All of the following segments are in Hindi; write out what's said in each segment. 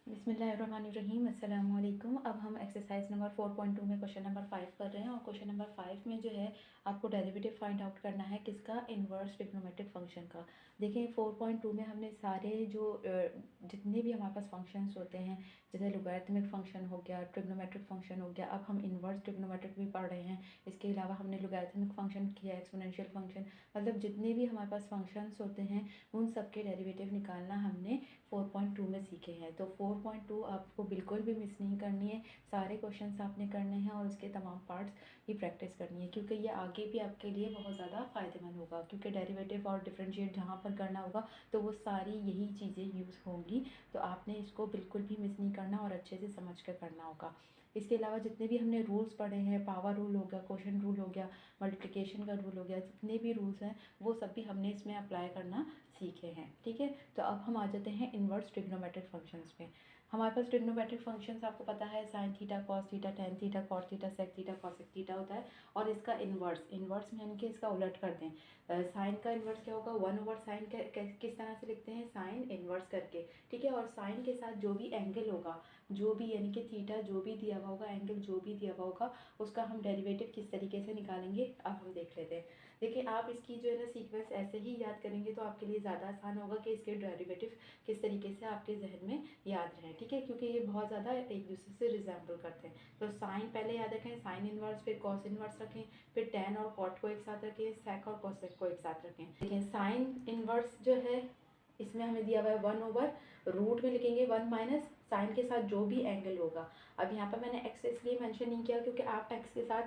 बिस्मिल्लाहिर्रहमानिर्रहीम अस्सलाम वालेकुम। अब हम एक्सरसाइज नंबर 4.2 में क्वेश्चन नंबर 5 कर रहे हैं और क्वेश्चन नंबर 5 में जो है आपको डेरिवेटिव फाइंड आउट करना है किसका, इन्वर्स ट्रिग्नोमेट्रिक फंक्शन का। देखिए 4.2 में हमने सारे जो जितने भी हमारे पास फंक्शंस होते हैं, जैसे लोगैरिथमिक फंक्शन हो गया, ट्रिग्नोमेट्रिक फंक्शन हो गया, अब हम इन्वर्स ट्रिग्नोमेट्रिक भी पढ़ रहे हैं। इसके अलावा हमने लोगैरिथमिक फंक्शन किया, एक्सपोनेंशियल फंक्शन, मतलब जितने भी हमारे पास फंक्शंस होते हैं उन सब के डेरिवेटिव निकालना हमने 4.2 में सीखे हैं। तो 4.2 आपको बिल्कुल भी मिस नहीं करनी है, सारे क्वेश्चंस आपने करने हैं और इसके तमाम पार्ट्स की प्रैक्टिस करनी है, क्योंकि ये आगे भी आपके लिए बहुत ज़्यादा फ़ायदेमंद होगा। क्योंकि डेरिवेटिव और डिफरेंशिएट जहाँ पर करना होगा तो वो सारी यही चीज़ें यूज़ होंगी, तो आपने इसको बिल्कुल भी मिस नहीं करना और अच्छे से समझ कर करना होगा। इसके अलावा जितने भी हमने रूल्स पढ़े हैं, पावर रूल हो गया, क्वोशंट रूल हो गया, मल्टीप्लिकेशन का रूल हो गया, जितने भी रूल्स हैं वो सब भी हमने इसमें अप्लाई करना सीखे हैं। ठीक है, तो अब हम आ जाते हैं इन्वर्स ट्रिग्नोमेट्रिक फंक्शंस पे। हमारे पास ट्रिग्नोमेट्रिक फंक्शंस आपको पता है, sine theta, cos theta, tan theta, cot theta, sec theta, cosec theta होता है। और इसका इन्वर्स में यानी कि इसका उलट कर दें, साइन का इन्वर्स क्या होगा, 1/साइन किस तरह से लिखते हैं, साइन इन्वर्स करके। ठीक है, और साइन के साथ जो भी एंगल होगा, जो भी यानी कि थीटा जो भी दिया हुआ होगा, एंगल जो भी दिया हुआ होगा, उसका हम डेरिवेटिव किस तरीके से निकालेंगे अब हम देख लेते हैं। देखिए आप इसकी जो है ना सीक्वेंस ऐसे ही याद करेंगे तो आपके लिए ज़्यादा आसान होगा कि इसके डेरिवेटिव किस तरीके से आपके जहन में याद रहें। ठीक है, क्योंकि ये बहुत ज़्यादा एक दूसरे से रिजेंबल करते हैं। तो साइन पहले याद रखें, साइन इन्वर्स, फिर कॉस इन्वर्स रखें, फिर टेन और कॉट को एक साथ रखें, सेक और कॉसेक को एक साथ रखें। देखिए साइन इन्वर्स जो है इसमें हमें दिया हुआ है 1/रूट में लिखेंगे 1 माइनस साइन के साथ जो भी एंगल होगा। अब यहाँ पर मैंने एक्स इसलिए मेंशन नहीं किया क्योंकि आप एक्स के साथ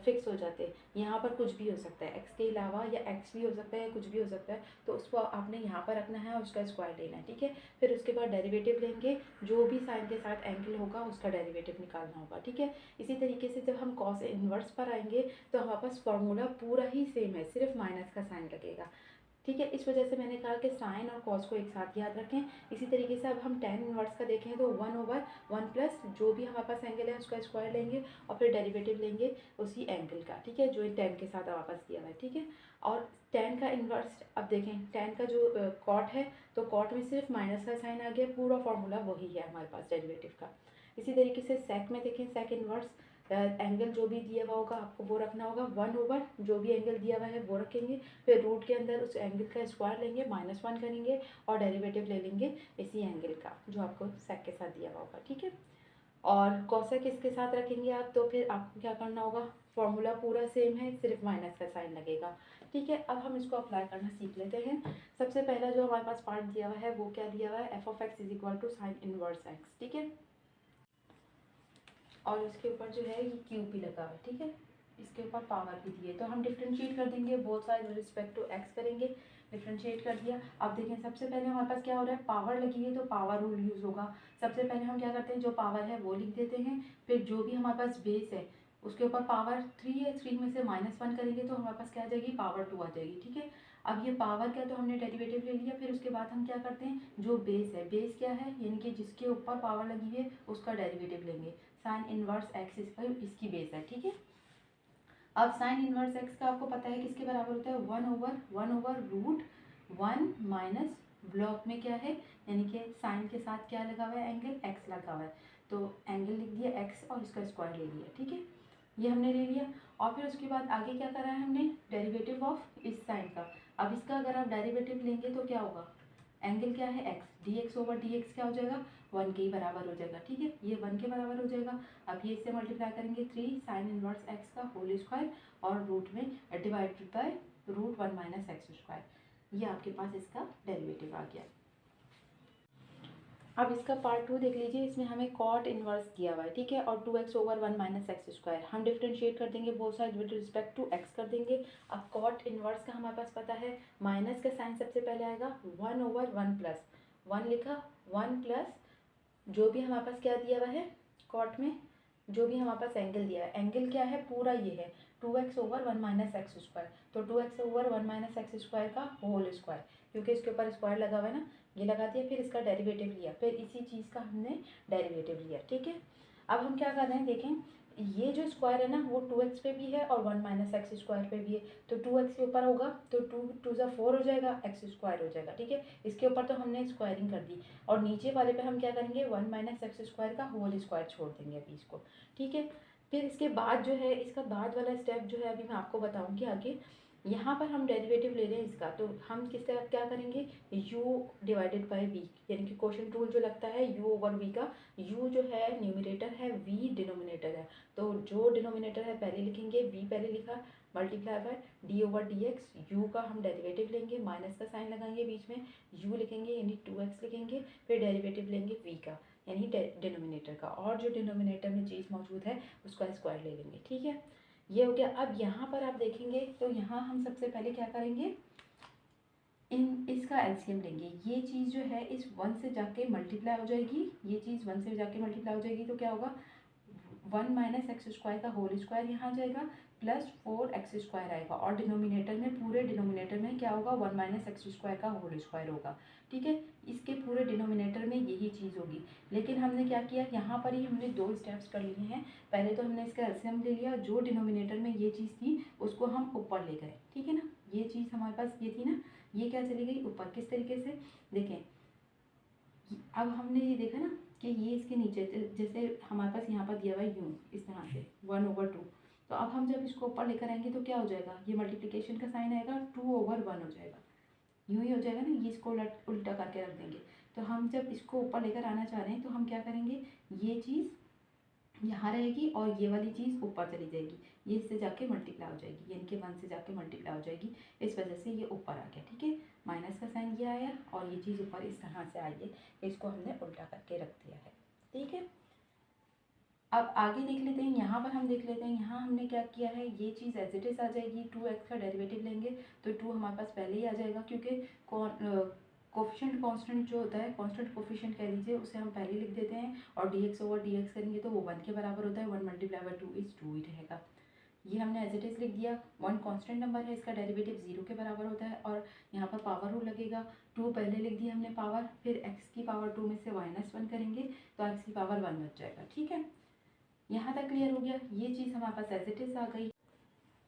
फिक्स हो जाते हैं। यहाँ पर कुछ भी हो सकता है, एक्स के अलावा या एक्स भी हो सकता है, कुछ भी हो सकता है, तो उसको आपने यहाँ पर रखना है और उसका स्क्वायर लेना है। ठीक है, फिर उसके बाद डेरिवेटिव लेंगे, जो भी साइन के साथ एंगल होगा उसका डेरिवेटिव निकालना होगा। ठीक है, इसी तरीके से जब हम कॉस इन्वर्स पर आएंगे तो हमारे पास फॉर्मूला पूरा ही सेम है, सिर्फ माइनस का साइन लगेगा। ठीक है, इस वजह से मैंने कहा कि साइन और कॉस को एक साथ याद रखें। इसी तरीके से अब हम टेन इन्वर्स का देखें तो 1/1 प्लस जो भी हमारे पास एंगल है उसका स्क्वायर लेंगे और फिर डेरिवेटिव लेंगे उसी एंगल का। ठीक है, जो टेन के साथ हमारे पास दिया हुआ है। ठीक है, और टेन का इन्वर्स अब देखें, टेन का जो कॉट है तो कॉट में सिर्फ माइनस का साइन आ गया, पूरा फॉर्मूला वही है हमारे पास डेरिवेटिव का। इसी तरीके से सेक में देखें, सेक इन्वर्स एंगल जो भी दिया हुआ होगा आपको वो रखना होगा, 1/ जो भी एंगल दिया हुआ है वो रखेंगे, फिर रूट के अंदर उस एंगल का स्क्वायर लेंगे, -1 करेंगे और डेरिवेटिव ले लेंगे इसी एंगल का जो आपको सेक के साथ दिया हुआ होगा। ठीक है, और कॉसेक इसके साथ रखेंगे आप, तो फिर आपको क्या करना होगा, फॉर्मूला पूरा सेम है, सिर्फ माइनस का साइन लगेगा। ठीक है, अब हम इसको अप्लाई करना सीख लेते हैं। सबसे पहला जो हमारे पास पार्ट दिया हुआ है वो क्या दिया हुआ है, f(x) = साइन इनवर्स x। ठीक है, और उसके ऊपर जो है ये क्यूब भी लगा हुआ है। ठीक है, इसके ऊपर पावर भी दी है, तो हम डिफ्रेंशिएट कर देंगे, both side with respect to x करेंगे, डिफ्रेंशिएट कर दिया। अब देखें सबसे पहले हमारे पास क्या हो रहा है, पावर लगी हुई है तो पावर रूल यूज़ होगा। सबसे पहले हम क्या करते हैं, जो पावर है वो लिख देते हैं, फिर जो भी हमारे पास बेस है उसके ऊपर पावर 3 है, 3 में से -1 करेंगे तो हमारे पास क्या आ जाएगी, पावर 2 आ जाएगी। ठीक है, अब ये पावर क्या, तो हमने डेरिवेटिव ले लिया, फिर उसके बाद हम क्या करते हैं, जो बेस है, बेस क्या है यानी कि जिसके ऊपर पावर लगी हुई है उसका डेरिवेटिव लेंगे। साइन इनवर्स एक्स इसकी बेस है। ठीक है, अब साइन इनवर्स एक्स का आपको पता है किसके बराबर होता है, 1/√1 माइनस ब्लॉक में क्या है, यानी कि साइन के साथ क्या लगा हुआ है, एंगल एक्स लगा हुआ है, तो एंगल लिख दिया एक्स और इसका स्क्वायर ले लिया। ठीक है, ये हमने ले लिया और फिर उसके बाद आगे क्या करा है हमने, डेरिवेटिव ऑफ इस साइन का। अब इसका अगर आप डेरिवेटिव लेंगे तो क्या होगा, एंगल क्या है एक्स, dx/dx क्या हो जाएगा, 1 के ही बराबर हो जाएगा। ठीक है, ये 1 के बराबर हो जाएगा। अब ये इससे मल्टीप्लाई करेंगे 3 साइन इनवर्स एक्स का होल स्क्वायर और रूट में divided by √1 minus x square, ये आपके पास इसका डेरिवेटिव आ गया। अब इसका पार्ट 2 देख लीजिए, इसमें हमें कॉट इनवर्स दिया हुआ है। ठीक है, और 2x/1 माइनस एक्स स्क्वायर हम डिफ्रेंशिएट कर देंगे, both side with respect to x कर देंगे। अब कॉट इनवर्स का हमारे पास पता है, माइनस का साइन सबसे पहले आएगा, 1/1 प्लस 1 लिखा, 1 प्लस जो भी हमारे पास क्या दिया हुआ है कॉट में, जो भी हमारे पास एंगल दिया है, एंगल क्या है पूरा ये है 2x/1 माइनस एक्स स्क्वायर, तो 2x/1 माइनस एक्स स्क्वायर का होल स्क्वायर, क्योंकि इसके ऊपर स्क्वायर लगा हुआ है ना, ये लगा दिया, फिर इसका डेरिवेटिव लिया, फिर इसी चीज़ का हमने डेरिवेटिव लिया। ठीक है, अब हम क्या कर रहे हैं देखें, ये जो स्क्वायर है ना वो 2x पे भी है और 1 माइनस एक्स स्क्वायर पे भी है, तो 2x के ऊपर होगा तो 2 2 ज़ा 4 हो जाएगा, एक्स स्क्वायर हो जाएगा। ठीक है, इसके ऊपर तो हमने स्क्वायरिंग कर दी और नीचे वाले पे हम क्या करेंगे 1 माइनस एक्स स्क्वायर का होल स्क्वायर छोड़ देंगे अभी इसको। ठीक है, फिर इसके बाद जो है इसका बाद वाला स्टेप जो है अभी मैं आपको बताऊँगी आगे। यहाँ पर हम डेरिवेटिव ले रहे हैं इसका, तो हम किस तरह क्या करेंगे u डिवाइडेड बाई v, यानी कि क्वेश्चन रूल जो लगता है u ओवर v का, u जो है न्यूमरेटर है, v डिनोमिनेटर है, तो जो डिनोमिनेटर है पहले लिखेंगे, v पहले लिखा, multiply by D over d x, you का हम डेरिवेटिव लेंगे, माइनस का साइन लगाएंगे बीच में, u लिखेंगे यानी 2x लिखेंगे, फिर डेरिवेटिव लेंगे v का यानी डिनोमिनेटर का, और जो डिनोमिनेटर में चीज़ मौजूद है उसका स्क्वायर ले लेंगे। ठीक है, ये हो गया। अब यहाँ पर आप देखेंगे तो यहाँ हम सबसे पहले क्या करेंगे, इसका एलसीएम लेंगे, ये चीज़ जो है इस 1 से जाके मल्टीप्लाई हो जाएगी, ये चीज़ 1 से जाके मल्टीप्लाई हो जाएगी, तो क्या होगा 1 माइनस एक्स स्क्वायर का होल स्क्वायर यहाँ आ जाएगा प्लस 4x स्क्वायर आएगा, और डिनोमिनेटर में पूरे डिनोमिनेटर में क्या होगा 1 माइनस एक्स स्क्वायर का होल स्क्वायर होगा। ठीक है, इसके पूरे डिनोमिनेटर में यही चीज़ होगी, लेकिन हमने क्या किया यहाँ पर ही हमने 2 स्टेप्स कर लिए हैं। पहले तो हमने इसका एलसीएम ले लिया, जो डिनोमिनेटर में ये चीज़ थी उसको हम ऊपर ले गए। ठीक है ना, ये चीज़ हमारे पास ये थी ना, ये क्या चली गई ऊपर, किस तरीके से देखें, अब हमने ये देखा ना कि ये इसके नीचे जैसे हमारे पास यहाँ पर दिया हुआ है यूँ इस तरह से 1/2, तो अब हम जब इसको ऊपर लेकर आएंगे तो क्या हो जाएगा, ये मल्टीप्लिकेशन का साइन आएगा 2/1 हो जाएगा, यूँ ही हो जाएगा ना, ये इसको उल्टा करके रख देंगे। तो हम जब इसको ऊपर लेकर आना चाह रहे हैं तो हम क्या करेंगे, ये चीज़ यहाँ रहेगी और ये वाली चीज़ ऊपर चली जाएगी, ये इससे जाके मल्टीप्लाई हो जाएगी, यानी कि 1 से जाके मल्टीप्लाई हो जाएगी, इस वजह से ये ऊपर आ गया। ठीक है, माइनस का साइन ये आया और ये चीज़ ऊपर इस तरह से आई है, इसको हमने उल्टा करके रख दिया है। ठीक है, अब आगे देख लेते हैं, यहाँ पर हम देख लेते हैं, यहाँ हमने क्या किया है, ये चीज़ एज इट इज़ आ जाएगी, 2x का डेरिवेटिव लेंगे तो 2 हमारे पास पहले ही आ जाएगा, क्योंकि कोफिशेंट कांस्टेंट जो होता है, कांस्टेंट कोफिशेंट कह लीजिए, उसे हम पहले लिख देते हैं, और dx ओवर dx करेंगे तो वो 1 के बराबर होता है, 1 मल्टीप्लाई बाई 2 इज 2 ही रहेगा। ये हमने एज इट इज़ लिख दिया, 1 कांस्टेंट नंबर है, इसका डेरिवेटिव 0 के बराबर होता है, और यहाँ पर पावर रूल लगेगा, 2 पहले लिख दिया हमने पावर, फिर x की पावर 2 में से -1 करेंगे तो x की पावर 1 बच जाएगा। ठीक है, यहाँ तक क्लियर हो गया, ये चीज़ हमारे पास एज इट इज़ आ गई।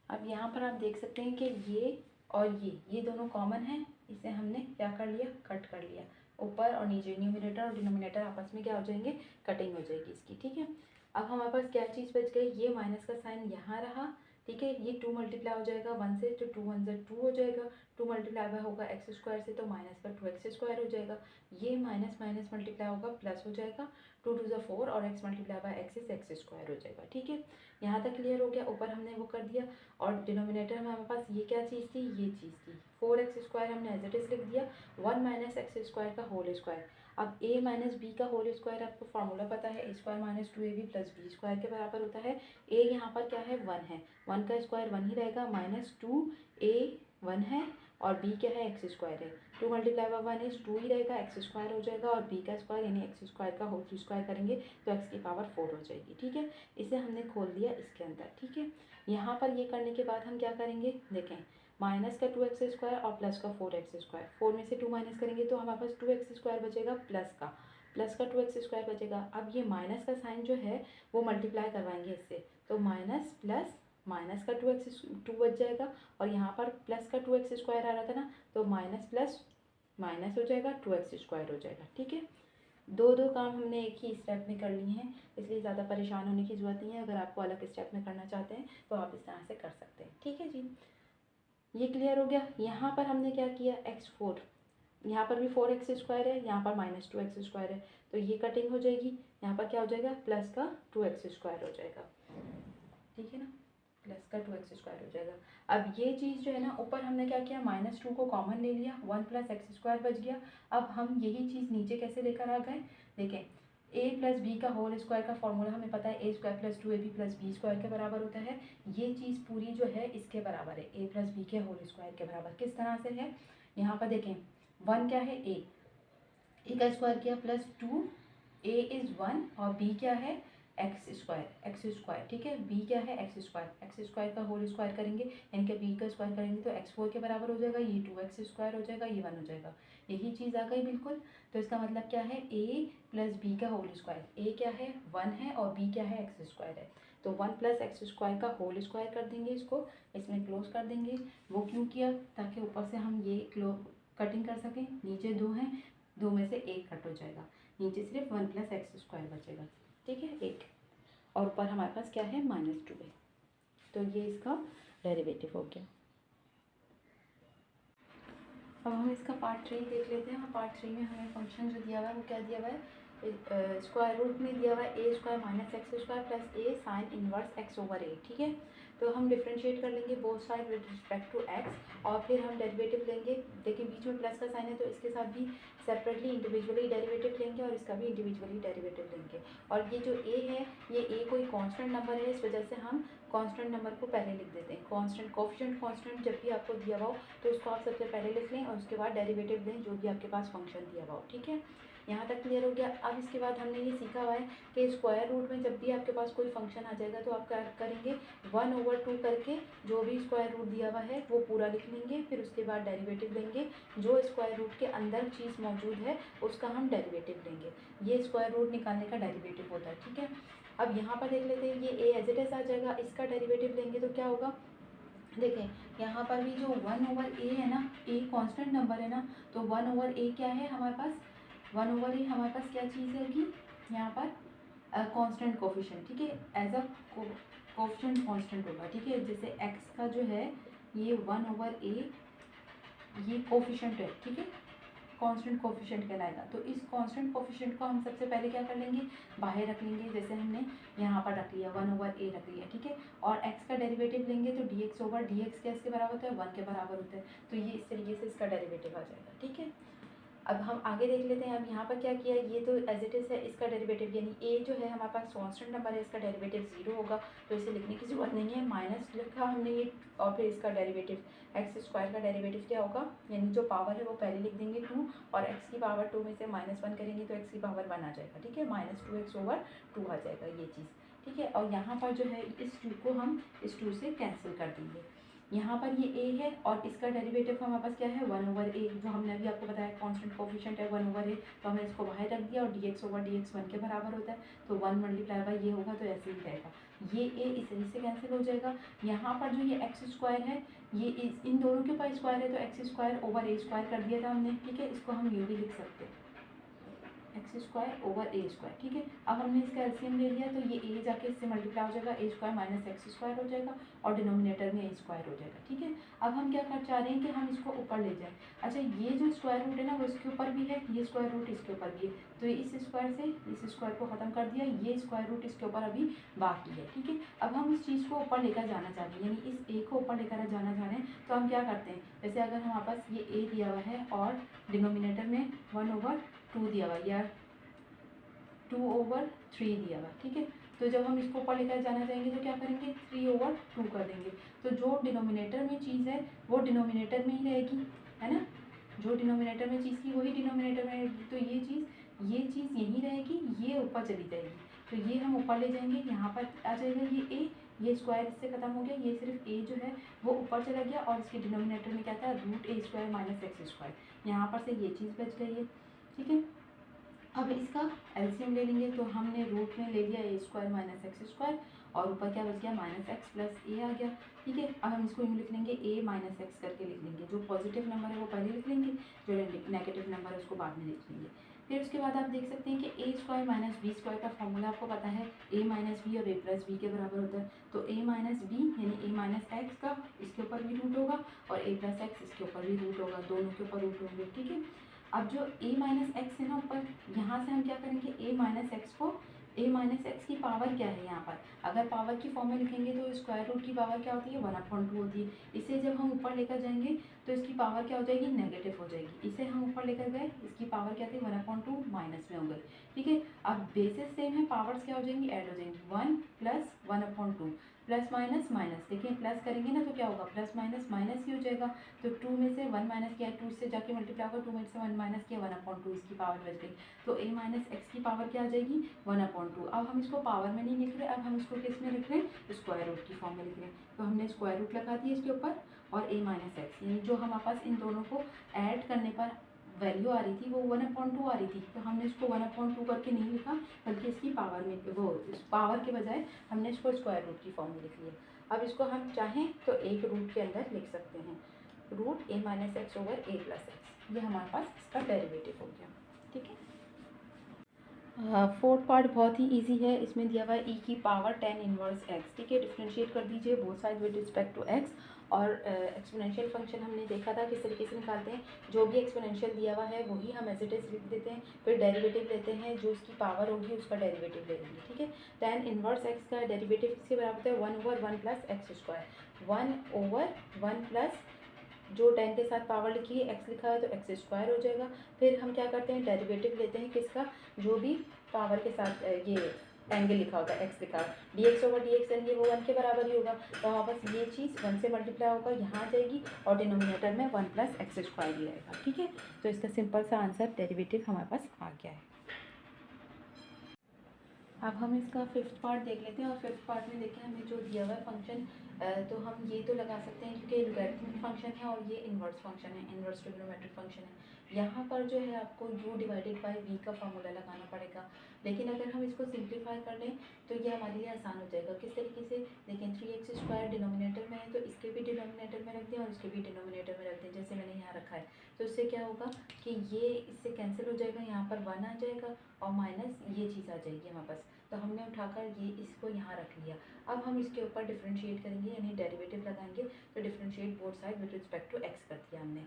अब यहाँ पर आप देख सकते हैं कि ये और ये दोनों कॉमन है, इसे हमने क्या कर लिया, कट कर लिया, ऊपर और नीचे न्यूमरेटर और डिनोमिनेटर आपस में क्या हो जाएंगे, कटिंग हो जाएगी इसकी। ठीक है, अब हमारे पास क्या चीज़ बच गई, ये माइनस का साइन यहाँ रहा। ठीक है, ये 2 मल्टीप्लाई हो जाएगा 1 से, तो 2 1 से 2 हो जाएगा, 2 मल्टीप्लाई होगा एक्स स्क्वायर से तो माइनस का 2x स्क्वायर हो जाएगा, ये माइनस माइनस मल्टीप्लाई होगा प्लस हो जाएगा, 2 2 ज़ा 4 और x multiply by x square हो जाएगा। ठीक है, यहाँ तक क्लियर हो गया, ऊपर हमने वो कर दिया, और डिनोमिनेटर में हमारे पास ये क्या चीज़ थी, ये चीज़ थी 4x स्क्वायर, हमने एज इट इज़ लिख दिया, 1 माइनस एक्स स्क्वायर का होल स्क्वायर। अब a माइनस बी का होल स्क्वायर आपको फार्मूला पता है, a square minus 2ab plus b square के बराबर होता है। a यहाँ पर क्या है 1 है, 1 का स्क्वायर 1 ही रहेगा, माइनस 2a 1 है, और b क्या है एक्स स्क्वायर है, 2 मल्टीप्लाई बाय 1 इज 2 ही रहेगा, एक्स स्क्वायर हो जाएगा, और b का स्क्वायर यानी एक्स स्क्वायर का होल स्क्वायर करेंगे तो x की पावर 4 हो जाएगी। ठीक है, इसे हमने खोल दिया इसके अंदर। ठीक है, यहाँ पर ये करने के बाद हम क्या करेंगे, देखें माइनस का 2x स्क्वायर और प्लस का 4x स्क्वायर, 4 में से 2 माइनस करेंगे तो हमारे पास 2x स्क्वायर बचेगा, प्लस का 2x स्क्वायर बचेगा। अब ये माइनस का साइन जो है वो मल्टीप्लाई करवाएंगे इससे, तो माइनस प्लस माइनस का 2 बच जाएगा, और यहाँ पर प्लस का 2x स्क्वायर आ रहा था ना, तो माइनस प्लस माइनस हो जाएगा, 2x स्क्वायर हो जाएगा। ठीक है, दो काम हमने एक ही स्टेप में कर लिए हैं, इसलिए ज़्यादा परेशान होने की ज़रूरत नहीं है। अगर आपको अलग स्टेप में करना चाहते हैं तो आप इस तरह से कर सकते हैं। ठीक है जी, ये क्लियर हो गया। यहाँ पर हमने क्या किया, x4, यहाँ पर भी 4x स्क्वायर है, यहाँ पर माइनस 2x स्क्वायर है, तो ये कटिंग हो जाएगी, यहाँ पर क्या हो जाएगा प्लस का 2x स्क्वायर हो जाएगा। ठीक है ना, प्लस का 2x स्क्वायर हो जाएगा। अब ये चीज़ जो है ना, ऊपर हमने क्या किया, -2 को कॉमन ले लिया, 1 प्लस एक्स स्क्वायर बच गया। अब हम यही चीज़ नीचे कैसे लेकर आ गए, देखें a प्लस बी का होल स्क्वायर का फॉर्मूला हमें पता है, a square plus 2ab plus b square के बराबर होता है। ये चीज़ पूरी जो है इसके बराबर है, a प्लस बी के होल स्क्वायर के बराबर। किस तरह से है, यहाँ पर देखें 1 क्या है, a का स्क्वायर किया प्लस 2, a इज़ 1 और b क्या है एक्स स्क्वायर, ठीक है। बी क्या है, एक्स स्क्वायर का होल स्क्वायर करेंगे, यानी कि बी का स्क्वायर करेंगे तो एक्स फोर के बराबर हो जाएगा, ये 2x स्क्वायर हो जाएगा, ये 1 हो जाएगा। यही चीज़ आ गई बिल्कुल। तो इसका मतलब क्या है, a प्लस बी का होल स्क्वायर, a क्या है 1 है और b क्या है एक्स स्क्वायर है, तो 1 प्लस एक्स स्क्वायर का होल स्क्वायर कर देंगे, इसको इसमें क्लोज कर देंगे। वो क्यों किया, ताकि ऊपर से हम ये कटिंग कर सकें। नीचे 2 हैं, 2 में से 1 कट हो जाएगा, नीचे सिर्फ 1 प्लस एक्स स्क्वायर बचेगा, ठीक है 1, और ऊपर हमारे पास क्या है -2 है। तो ये इसका डेरिवेटिव हो गया। अब हम इसका पार्ट 3 देख लेते हैं। पार्ट 3 में हमें फंक्शन जो दिया हुआ है वो क्या दिया हुआ है, स्क्वायर रूट में दिया हुआ है a square minus x square plus a sine inverse x over a, ठीक है। तो हम डिफ्रेंशिएट कर लेंगे both side with respect to x, और फिर हम डेरिवेटिव लेंगे। देखिए बीच में प्लस का साइन है तो इसके साथ भी सेपरेटली इंडिविजुअली डेरिवेटिव लेंगे और इसका भी इंडिविजुअली डेरिवेटिव लेंगे। और ये जो a है, ये a कोई कांस्टेंट नंबर है, इस वजह से हम कांस्टेंट नंबर को पहले लिख देते हैं। कांस्टेंट कोएफिशिएंट कांस्टेंट जब भी आपको दिया हुआ हो तो उसको आप सबसे पहले लिख लें और उसके बाद डेरिवेटिव लें जो भी आपके पास फंक्शन दिया हुआ हो, ठीक है। यहाँ तक क्लियर हो गया। अब इसके बाद हमने ये सीखा हुआ है कि स्क्वायर रूट में जब भी आपके पास कोई फंक्शन आ जाएगा तो आप क्या करेंगे, 1/2 करके जो भी स्क्वायर रूट दिया हुआ है वो पूरा लिख लेंगे, फिर उसके बाद डेरिवेटिव लेंगे। जो स्क्वायर रूट के अंदर चीज़ मौजूद है उसका हम डेरिवेटिव लेंगे। ये स्क्वायर रूट निकालने का डेरिवेटिव होता है, ठीक है। अब यहाँ पर देख लेते हैं, ये a एज इट इज़ आ जाएगा, इसका डेरिवेटिव लेंगे तो क्या होगा, देखें यहाँ पर भी जो 1/a है ना, a कांस्टेंट नंबर है ना, तो 1/a क्या है हमारे पास, 1/a हमारे पास क्या चीज़ होगी यहाँ पर, कांस्टेंट कोफिशिएंट, ठीक है। एज अ कोफिशिएंट कांस्टेंट होगा, ठीक है। जैसे x का जो है ये 1/a ये कोफिशिएंट है, ठीक है, कांस्टेंट कोफिशिएंट कहलाएगा। तो इस कांस्टेंट कोफिशिएंट को हम सबसे पहले क्या कर लेंगे, बाहर रख लेंगे, जैसे हमने यहाँ पर रख लिया 1/a रख लिया, ठीक है। और x का डेरिवेटिव लेंगे तो dx ओवर dx क्या इसके बराबर होता है, 1 के बराबर होता है। तो ये इस तरीके से इसका डेरिवेटिव आ जाएगा, ठीक है। अब हम आगे देख लेते हैं। अब यहाँ पर क्या किया, ये तो एज इट इज़ है, इसका डेरिवेटिव यानी a जो है हमारे पास कांस्टेंट नंबर है, इसका डेरिवेटिव 0 होगा, तो इसे लिखने की ज़रूरत नहीं है, माइनस लिखा हमने ये, और फिर इसका डेरिवेटिव एक्स स्क्वायर का डेरिवेटिव क्या होगा, यानी जो पावर है वो पहले लिख देंगे 2, और x की पावर 2 में से -1 करेंगे तो x की पावर 1 आ जाएगा, ठीक है, -2x ओवर 2 आ जाएगा ये चीज़, ठीक है। और यहाँ पर जो है इस 2 को हम इस 2 से कैंसिल कर देंगे। यहाँ पर ये a है और इसका डेरिवेटिव हमारे पास क्या है 1/a, जो हमने अभी आपको बताया कांस्टेंट कोफिशिएंट है 1/a, तो हमने इसको बाहर रख दिया और dx ओवर dx 1 के बराबर होता है, तो 1 मल्टीप्लाई बाई ये होगा तो ऐसे ही रहेगा, ये a इस तरह से कैंसिल हो जाएगा। यहाँ पर जो ये एक्स स्क्वायर है, ये इन दोनों के ऊपर स्क्वायर है तो x square over a square कर दिया था हमने, ठीक है। इसको हम ये भी लिख सकते हैं x square over a square, ठीक है। अब हमने इसका एलसीएम ले लिया तो ये a जाके इससे मल्टीप्लाई हो जाएगा, a square minus x square हो जाएगा और डिनोमिनेटर में a स्क्वायर हो जाएगा, ठीक है। अब हम क्या कर चाह रहे हैं कि हम इसको ऊपर ले जाएं। अच्छा, ये जो स्क्वायर रूट है ना वो इसके ऊपर भी है, ये स्क्वायर रूट इसके ऊपर भी है, तो इस स्क्वायर से इस स्क्वायर को ख़त्म कर दिया, ये स्क्वायर रूट इसके ऊपर अभी बाकी है, ठीक है। अब हम इस चीज़ को ऊपर लेकर जाना चाह रहे हैं, यानी इस a को ऊपर लेकर जाना चाह रहे हैं, तो हम क्या करते हैं, जैसे अगर हमारे पास ये a दिया हुआ है और डिनोमिनेटर में 1/2 दिया हुआ है या 2/3 दिया हुआ, ठीक है। तो जब हम इसको ऊपर लेकर जाना चाहेंगे तो क्या करेंगे, 3/2 कर देंगे, तो जो डिनोमिनेटर में चीज़ है वो डिनोमिनेटर में ही रहेगी, है ना, जो डिनोमिनेटर में चीज़ थी वही डिनोमिनेटर में रहेगी, तो ये चीज़ यहीं रहेगी, ये ऊपर चली जाएगी, तो ये हम ऊपर ले जाएंगे, यहाँ पर आ जाएगा ये a, ये स्क्वायर इससे खत्म हो गया, ये सिर्फ a जो है वो ऊपर चला गया और इसके डिनोमिनेटर में क्या था, √a² माइनस एक्स स्क्वायर, यहाँ पर से ये चीज़ बच गई है, ठीक है। अब इसका एलसीएम ले लेंगे तो हमने रूट में ले लिया a square minus x square और ऊपर क्या बच गया माइनस एक्स प्लस ए आ गया, ठीक है। अब हम इसको यूँ लिख लेंगे a माइनस एक्स करके लिख लेंगे, जो पॉजिटिव नंबर है वो पहले लिख लेंगे, जो नेगेटिव नंबर है उसको बाद में लिख लेंगे। फिर उसके बाद आप देख सकते हैं कि a square minus b square का फॉर्मूला आपको पता है, a माइनस बी और a प्लस बी के बराबर होता है, तो a माइनस बी यानी a माइनस एक्स का इसके ऊपर भी रूट होगा और a प्लस एक्स इसके ऊपर भी रूट होगा, दोनों के ऊपर रूट होंगे, ठीक है। अब जो a माइनस एक्स है ना ऊपर, यहाँ से हम क्या करेंगे, a माइनस एक्स को, a माइनस एक्स की पावर क्या है यहाँ पर, अगर पावर की फॉर्म में लिखेंगे तो स्क्वायर रूट की पावर क्या होती है 1/2 होती है, इसे जब हम ऊपर लेकर जाएंगे तो इसकी पावर क्या हो जाएगी, नेगेटिव हो जाएगी, इसे हम ऊपर लेकर गए इसकी पावर क्या थी 1/2 माइनस में हो गई, ठीक है। अब बेसिस सेम है, पावर्स क्या हो जाएंगी, ऐड हो जाएंगी, 1 + 1/2, प्लस माइनस माइनस, देखिए प्लस करेंगे ना तो क्या होगा, प्लस माइनस माइनस ही हो जाएगा। तो 2 में से 1 माइनस किया, 2 से जाके मल्टीप्लाई होगा, 2 में से 1 माइनस किया, 1/2 इसकी पावर बच गई। तो a माइनस एक्स की पावर क्या आ जाएगी, 1/2। अब हम इसको पावर में नहीं लिख रहे, अब हम इसको किस में लिख रहे हैं, स्क्वायर रूट की फॉर्म में लिख रहे हैं। तो हमने स्क्वायर रूट लगा दिया इसके ऊपर, और a माइनस एक्स, यानी जो हमारे पास इन दोनों को ऐड करने पर वैल्यू आ रही थी वो 1/2 आ रही थी, तो हमने इसको 1/2 करके नहीं लिखा, बल्कि इसकी पावर में, वो इस पावर के बजाय हमने इसको स्क्वायर रूट की फॉर्म में लिख लिया। अब इसको हम चाहें तो एक रूट के अंदर लिख सकते हैं, root a minus x over a plus x, ये हमारे पास इसका डेरिवेटिव हो गया। ठीक है, फोर्थ पार्ट बहुत ही इजी है, इसमें दिया हुआ है e की पावर 10 इनवर्स x। ठीक है, डिफ्रेंशिएट कर दीजिए both side with respect to x। और एक्सपोनेंशियल फंक्शन हमने देखा था किस तरीके से निकालते हैं, जो भी एक्सपोनेंशियल दिया हुआ है वही हम एज इट इज लिख देते हैं, फिर डेरिवेटिव लेते हैं, जो उसकी पावर होगी उसका डेरिवेटिव ले लेंगे। ठीक है, 10 इनवर्स x का डेरिवेटिव किसके बराबर होता है, 1/1 प्लस एक्स स्क्वायर, 1/1 प्लस जो 10 के साथ पावर लिखी है x लिखा है तो एक्स स्क्वायर हो जाएगा। फिर हम क्या करते हैं, डेरिवेटिव लेते हैं किसका, जो भी पावर के साथ ये एंगल लिखा होता है x लिखा है, dx ओवर dx लेंगे वो 1 के बराबर ही होगा। तो हमारे पास ये चीज़ 1 से मल्टीप्लाई होगा, यहाँ आ जाएगी, और डिनोमिनेटर में 1 प्लस एक्स स्क्वायर ही रहेगा। ठीक है, तो इसका सिंपल सा आंसर डेरिवेटिव हमारे पास आ गया है। अब हम इसका फिफ्थ पार्ट देख लेते हैं, और फिफ्थ पार्ट में देखें हमें जो दिया हुआ है फंक्शन, तो हम ये तो लगा सकते हैं क्योंकि लॉगरिथमिक फंक्शन है और ये इन्वर्स फंक्शन है, इन्वर्स ट्रिग्नोमेट्रिक फंक्शन है। यहाँ पर जो है आपको u डिवाइडेड बाई v का फार्मूला लगाना पड़ेगा, लेकिन अगर हम इसको सिंप्लीफाई कर लें तो ये हमारे लिए आसान हो जाएगा। किस तरीके से, देखें 3x स्क्वायर डिनोमिनेटर में है तो इसके भी डिनोमिनेटर में रख दें और इसके भी डिनोमिनेटर में रख दें, जैसे मैंने यहाँ रखा है। तो इससे क्या होगा कि ये इससे कैंसिल हो जाएगा, यहाँ पर 1 आ जाएगा और माइनस ये चीज़ आ जाएगी हमारे पास। तो हमने उठाकर ये इसको यहाँ रख लिया। अब हम इसके ऊपर डिफरेंशिएट करेंगे, यानी डेरिवेटिव लगाएंगे। तो differentiate both side with respect to x कर दिया हमने।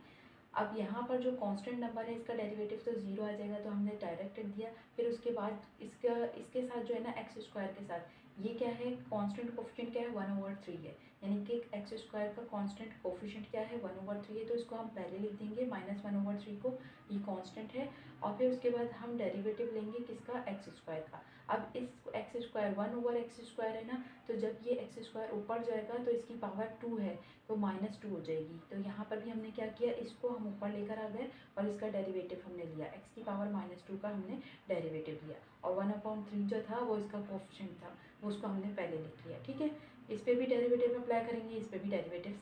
अब यहाँ पर जो कांस्टेंट नंबर है इसका डेरिवेटिव तो 0 आ जाएगा, तो हमने डायरेक्ट लिख दिया। फिर उसके बाद इसके साथ जो है ना एक्स स्क्वायर के साथ, ये क्या है, कांस्टेंट कोफिशिएंट क्या है, 1/3 है, यानी कि एक्स स्क्वायर का कांस्टेंट कोफिशिएंट क्या है, 1/3 है। तो इसको हम पहले लिख देंगे -1/3 को, ये कांस्टेंट है। और फिर उसके बाद हम डेरिवेटिव लेंगे किसका, एक्स स्क्वायर का। अब इस एक्स स्क्वायर 1/x स्क्वायर है ना, तो जब ये एक्स स्क्वायर ऊपर जाएगा तो इसकी पावर 2 है, तो -2 हो जाएगी। तो यहाँ पर भी हमने क्या किया, इसको हम ऊपर लेकर आ गए और इसका डेरिवेटिव हमने लिया, एक्स की पावर -2 का हमने डेरिवेटिव लिया। और 1/3 जो था वो इसका कोफिशिएंट था, वो उसको हमने पहले लिख लिया। ठीक है, इस पर भी डेरिवेटिव अप्लाई करेंगे, इस पर भी डेरिवेटिव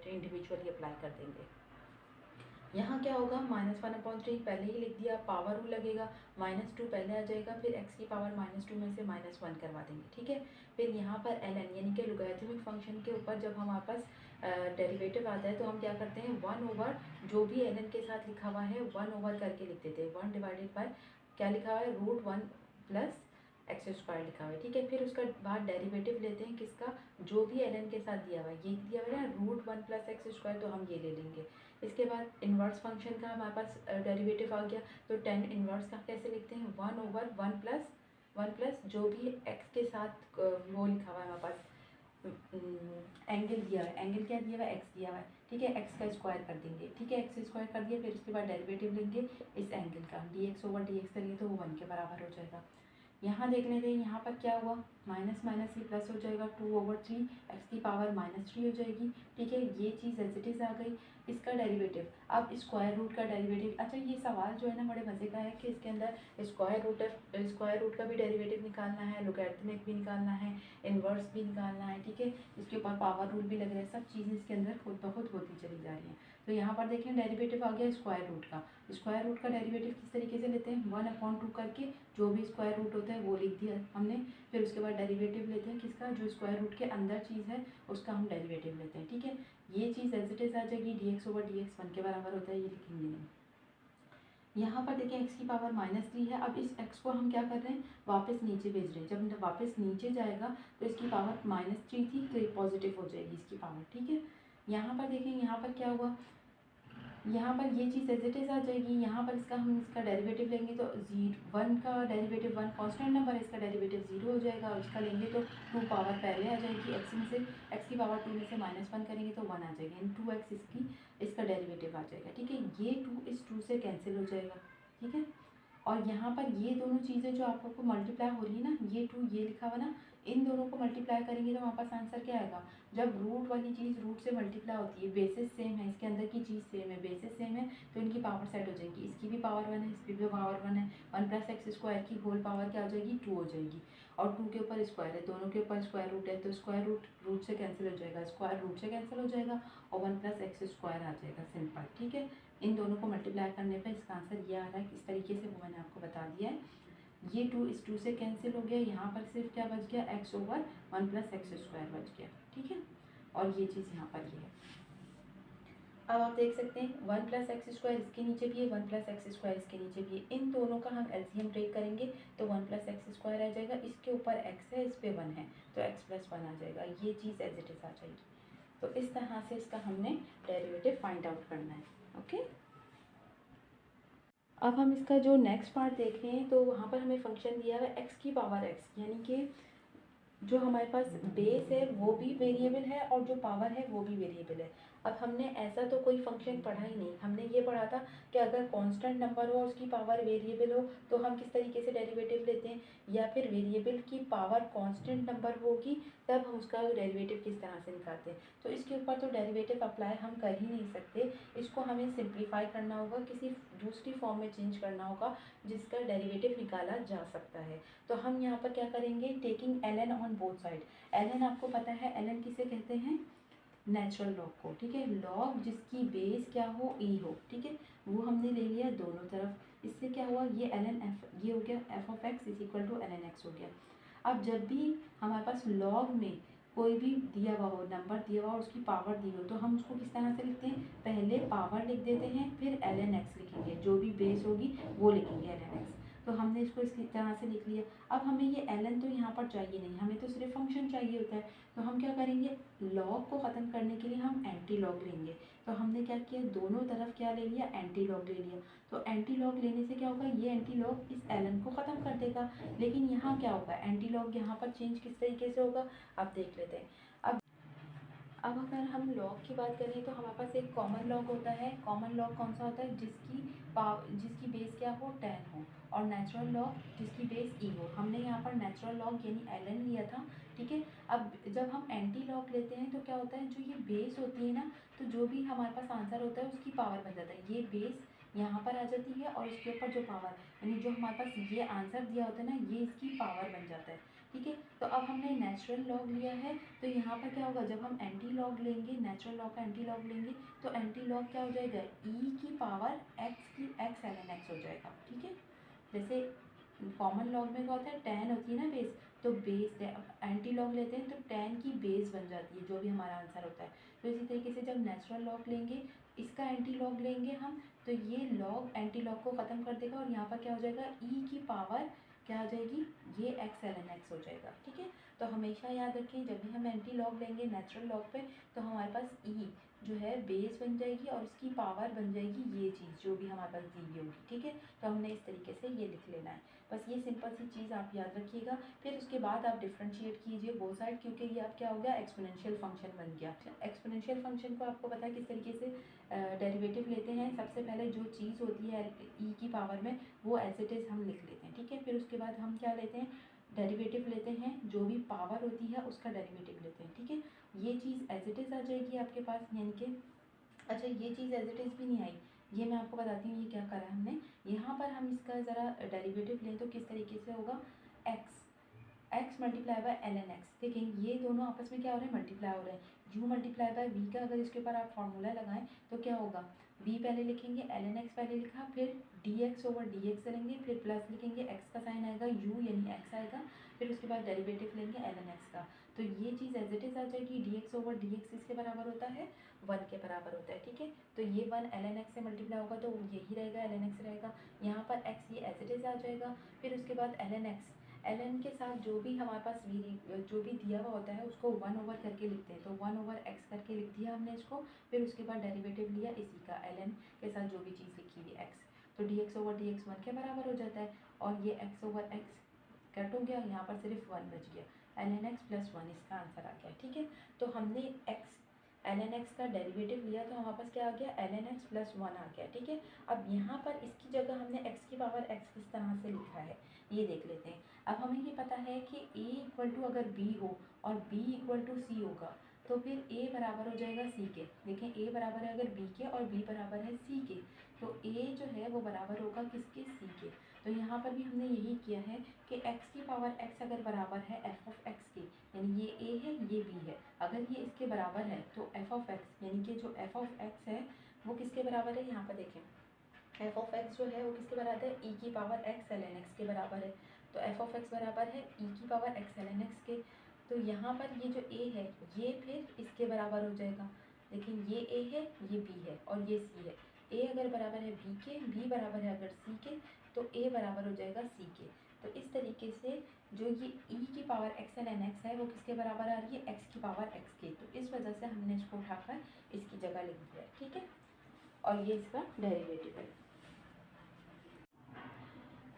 इंडिविजुअली अप्लाई कर देंगे। यहाँ क्या होगा, -1/3 पहले ही लिख दिया, पावर रूल लगेगा, -2 पहले आ जाएगा, फिर x की पावर -2 में से -1 करवा देंगे। ठीक है, फिर यहाँ पर ln यानी कि लॉगरिथमिक फंक्शन के ऊपर जब हमारे पास डेरिवेटिव आता है तो हम क्या करते हैं, 1 ओवर जो भी ln के साथ लिखा हुआ है 1 ओवर करके लिख देते हैं, 1 डिवाइडेड बाय क्या लिखा हुआ है, √1 प्लस एक्स स्क्वायर लिखा हुआ है। ठीक है, फिर उसका बाद डेरिवेटिव लेते हैं किसका, जो भी ln के साथ दिया हुआ है, ये दिया हुआ है ना √1 प्लस एक्स स्क्वायर, तो हम ये ले लेंगे। इसके बाद इन्वर्स फंक्शन का हमारे पास डेरिवेटिव आ गया, तो 10 इन्वर्स का कैसे लिखते हैं, 1/1 प्लस जो भी x के साथ वो लिखा हुआ है हमारे पास, एंगल दिया है, एंगल क्या दिया हुआ है, x दिया हुआ है। ठीक है, x का स्क्वायर कर देंगे। ठीक है, x स्क्वायर कर दिया, फिर उसके बाद डेरिवेटिव लेंगे इस एंगल का, dx ओवर dx करिए तो वो 1 के बराबर हो जाएगा। यहाँ देख लेते हैं, यहाँ पर क्या हुआ, माइनस माइनस ही प्लस हो जाएगा, 2/3 एक्स की पावर -3 हो जाएगी। ठीक है, ये चीज़ एज इट इज़ आ गई। इसका डेरिवेटिव, अब स्क्वायर रूट का डेरिवेटिव, अच्छा ये सवाल जो है ना बड़े मज़े का है कि इसके अंदर स्क्वायर रूट का भी डेरिवेटिव निकालना है, लॉगरिथमिक भी निकालना है, इन्वर्स भी निकालना है। ठीक है, इसके ऊपर पावर रूल भी लग रहा है, सब चीज़ें इसके अंदर खुद ब खुद होती चली जा रही हैं। तो यहाँ पर देखें डेरिवेटिव आ गया स्क्वायर रूट का। स्क्वायर रूट का डेरिवेटिव किस तरीके से लेते हैं, 1/2 करके जो भी स्क्वायर रूट होता है वो लिख दिया हमने। फिर उसके बाद डेरिवेटिव लेते हैं किसका, जो स्क्वायर रूट के अंदर चीज़ है उसका हम डेरिवेटिव लेते हैं। ठीक है, ये चीज़ एज इट इज़ आ जाएगी, dx ओवर dx 1 के बराबर होता है, ये लिखेंगे नहीं। यहाँ पर देखिए x की पावर -3 है, अब इस x को हम क्या कर रहे हैं, वापस नीचे भेज रहे हैं। जब वापस नीचे जाएगा तो इसकी पावर -3 थी तो ये पॉजिटिव हो जाएगी इसकी पावर। ठीक है, यहाँ पर देखें, यहाँ पर क्या हुआ, यहाँ पर ये चीज़ एज इट इज़ आ जाएगी। यहाँ पर हम इसका डेरिवेटिव लेंगे तो 1 का डेरिवेटिव 1 कांस्टेंट नंबर है, इसका डेरिवेटिव 0 हो जाएगा, और इसका लेंगे तो 2 पावर पहले आ जाएगी, x में से x की पावर 2 में से -1 करेंगे तो 1 आ जाएगा, यानी 2x इसका डेरिवेटिव आ जाएगा। ठीक है, ये 2 इस 2 से कैंसिल हो जाएगा। ठीक है, और यहाँ पर ये दोनों चीज़ें जो आपको मल्टीप्लाई हो रही है ना, ये 2 ये लिखा हुआ ना, इन दोनों को मल्टीप्लाई करेंगे तो हमारे पास आंसर क्या आएगा। जब रूट वाली चीज़ रूट से मल्टीप्लाई होती है, बेसिस सेम है, इसके अंदर की चीज़ सेम है, बेसिस सेम है, तो इनकी पावर सेट हो जाएगी। इसकी भी पावर 1 है, इसकी भी पावर 1 है। 1 + x स्क्वायर की होल पावर क्या हो जाएगी, 2 हो जाएगी। और 2 के ऊपर स्क्वायर है, दोनों के ऊपर स्क्वायर रूट है, तो स्क्वायर रूट से कैंसिल हो जाएगा, स्क्वायर रूट से कैंसिल हो जाएगा और 1 + x स्क्वायर आ जाएगा, सिंपल। ठीक है, इन दोनों को मल्टीप्लाई करने पर इसका आंसर ये आ रहा है। इस तरीके से वो मैंने आपको बता दिया है। ये 2 इस 2 से कैंसिल हो गया, यहाँ पर सिर्फ क्या बच गया, x/1 + x स्क्वायर बच गया। ठीक है, और ये चीज़ यहाँ पर ये है। अब आप देख सकते हैं 1 + x स्क्वायर इसके नीचे भी है, 1 + x स्क्वायर इसके नीचे भी है। इन दोनों का हम एलसीएम टेक करेंगे तो 1 + x स्क्वायर आ जाएगा। इसके ऊपर x है, इस पे 1 है, तो x + 1 आ जाएगा। ये चीज़ एज इट इज़ आ जाएगी। तो इस तरह से इसका हमने डेरिवेटिव फाइंड आउट करना है। ओके, अब हम इसका जो नेक्स्ट पार्ट देख रहे हैं तो वहाँ पर हमें फंक्शन दिया हुआ है x की पावर x, यानी कि जो हमारे पास बेस है वो भी वेरिएबल है और जो पावर है वो भी वेरिएबल है। अब हमने ऐसा तो कोई फंक्शन पढ़ा ही नहीं, हमने ये पढ़ा था कि अगर कांस्टेंट नंबर हो और उसकी पावर वेरिएबल हो तो हम किस तरीके से डेरिवेटिव लेते हैं, या फिर वेरिएबल की पावर कांस्टेंट नंबर होगी तब हम उसका डेरिवेटिव किस तरह से निकालते हैं। तो इसके ऊपर तो डेरिवेटिव अप्लाई हम कर ही नहीं सकते, इसको हमें सिंप्लीफाई करना होगा, किसी दूसरी फॉर्म में चेंज करना होगा जिसका डेरिवेटिव निकाला जा सकता है। तो हम यहाँ पर क्या करेंगे, taking ln on both side. ln आपको पता है, ln किसे कहते हैं, नेचुरल लॉग को। ठीक है, लॉग जिसकी बेस क्या हो, e हो। ठीक है, वो हमने ले लिया दोनों तरफ। इससे क्या हुआ, ये ln f ये हो गया f(x) = ln x हो गया। अब जब भी हमारे पास लॉग में कोई भी दिया हुआ हो, नंबर दिया हुआ हो, उसकी पावर दी हो, तो हम उसको किस तरह से लिखते हैं, पहले पावर लिख देते हैं, फिर ln x लिखेंगे, जो भी बेस होगी वो लिखेंगे ln x। तो हमने इसको इस तरह से लिख लिया। अब हमें ये ln तो यहाँ पर चाहिए नहीं, हमें तो सिर्फ फंक्शन चाहिए होता है। तो हम क्या करेंगे, लॉग को ख़त्म करने के लिए हम एंटी लॉग लेंगे। तो हमने क्या किया, दोनों तरफ क्या ले लिया, एंटी लॉग ले लिया। तो एंटी लॉग लेने से क्या होगा, ये एंटी लॉग इस ln को ख़त्म कर देगा। लेकिन यहाँ क्या होगा, एंटी लॉग यहाँ पर चेंज किस तरीके से होगा, आप देख लेते हैं। अब अगर हम लॉग की बात करें तो हमारे पास एक कॉमन लॉग होता है। कॉमन लॉग कौन सा होता है, जिसकी बेस क्या हो, 10 हो, और नेचुरल लॉग जिसकी बेस e हो। हमने यहाँ पर नेचुरल लॉग यानी ln लिया था। ठीक है, अब जब हम एंटी लॉग लेते हैं तो क्या होता है, जो ये बेस होती है ना, तो जो भी हमारे पास आंसर होता है उसकी पावर बन जाता है। ये बेस यहाँ पर आ जाती है और इसके ऊपर जो पावर, यानी जो हमारे पास ये आंसर दिया होता है ना, ये इसकी पावर बन जाता है। ठीक है, तो अब हमने नेचुरल लॉग लिया है, तो यहाँ पर क्या होगा, जब हम एंटी लॉग लेंगे, नेचुरल लॉग का एंटी लॉग लेंगे, तो एंटी लॉग क्या हो जाएगा, e की पावर x ln x हो जाएगा। ठीक है, जैसे कॉमन लॉग में क्या होता है, 10 होती है ना बेस, तो बेस एंटी लॉग लेते हैं तो 10 की बेस बन जाती है जो भी हमारा आंसर होता है। तो इसी तरीके से जब नेचुरल लॉग लेंगे, इसका एंटी लॉग लेंगे हम, तो ये लॉग एंटी लॉग को ख़त्म कर देगा और यहाँ पर क्या हो जाएगा, e की पावर क्या आ जाएगी, ये x ln x हो जाएगा। ठीक है, तो हमेशा याद रखें, जब भी हम एंटी लॉग लेंगे नेचुरल लॉग पे, तो हमारे पास e जो है बेस बन जाएगी और इसकी पावर बन जाएगी ये चीज़ जो भी हमारे पास दी हुई होगी। ठीक है, तो हमने इस तरीके से ये लिख लेना है। बस ये सिंपल सी चीज़ आप याद रखिएगा। फिर उसके बाद आप डिफ्रेंशिएट कीजिए बोथ साइड, क्योंकि ये अब क्या हो गया, एक्सपोनेंशियल फंक्शन बन गया। एक्सपोनेंशियल फंक्शन को आपको पता है किस तरीके से डेरिवेटिव लेते हैं। सबसे पहले जो चीज़ होती है e की पावर में, वो एज इट इज़ हम लिख लेते हैं। ठीक है, फिर उसके बाद हम क्या लेते हैं, डेरिवेटिव लेते हैं, जो भी पावर होती है उसका डेरिवेटिव लेते हैं। ठीक है, ये चीज़ एज इट इज़ आ जाएगी आपके पास, यानी कि अच्छा ये चीज़ एज इट इज़ भी नहीं आई, ये मैं आपको बताती हूँ ये क्या करा है हमने। यहाँ पर हम इसका ज़रा डेरिवेटिव लें तो किस तरीके से होगा, x multiply by ln x। देखें ये दोनों आपस में क्या हो रहे हैं, मल्टीप्लाई हो रहे हैं। u मल्टीप्लाई बाय v का अगर इसके ऊपर आप फॉर्मूला लगाएं तो क्या होगा, v पहले लिखेंगे, ln x पहले लिखा, फिर dx/dx करेंगे, फिर प्लस लिखेंगे, x का साइन आएगा, u यानी x आएगा, फिर उसके बाद डेरिवेटिव लेंगे ln x का। तो ये चीज़ एज इट इज़ आ जाएगी, dx/dx इसके बराबर होता है 1 के बराबर होता है। ठीक है, तो ये 1 ln x से मल्टीप्लाई होगा तो यही रहेगा, ln x रहेगा। यहाँ पर x ये एज इट इज़ आ जाएगा। फिर उसके बाद ln के साथ जो भी हमारे पास जो भी दिया हुआ होता है उसको 1/, करके लिखते हैं। तो 1/x करके लिख दिया हमने इसको। फिर उसके बाद डेरिवेटिव लिया इसी का, ln के साथ जो भी चीज़ लिखी हुई x, तो dx/dx 1 के बराबर हो जाता है, और ये x/x कट हो गया, यहाँ पर सिर्फ 1 बच गया, ln x + 1 इसका आंसर आ गया। ठीक है, तो हमने ln x का डेरिवेटिव लिया तो हमारे पास क्या आ गया, ln x + 1 आ गया। ठीक है, अब यहाँ पर इसकी जगह हमने x की पावर x किस तरह से लिखा है ये देख लेते हैं। अब हमें ये पता है कि a इक्वल टू अगर b हो और b इक्वल टू c होगा तो फिर a बराबर हो जाएगा c के। देखें a बराबर है अगर b के और b बराबर है c के, तो a जो है वो बराबर होगा किसके, c के। तो यहाँ पर भी हमने यही किया है कि x की पावर x अगर बराबर है f ऑफ x के, यानी ये a है ये b है, अगर ये इसके बराबर है तो f ऑफ x यानी कि जो f ऑफ x है वो किसके बराबर है, यहाँ पर देखें f ऑफ x जो है वो किसके बराबर है, e की पावर x ln x के बराबर है। तो f ऑफ x बराबर है e की पावर x ln x के। तो यहाँ पर ये जो a है ये फिर इसके बराबर हो जाएगा। लेकिन ये a है ये b है और ये c है। a अगर बराबर है b के, b बराबर है अगर c के, तो a बराबर हो जाएगा c के। तो इस तरीके से जो ये e की पावर x ln x है वो किसके बराबर आ रही है, x की पावर x के। तो इस वजह से हमने इसको उठाकर इसकी जगह लिख दिया है, ठीक है। और ये इसका डेरिवेटिव है।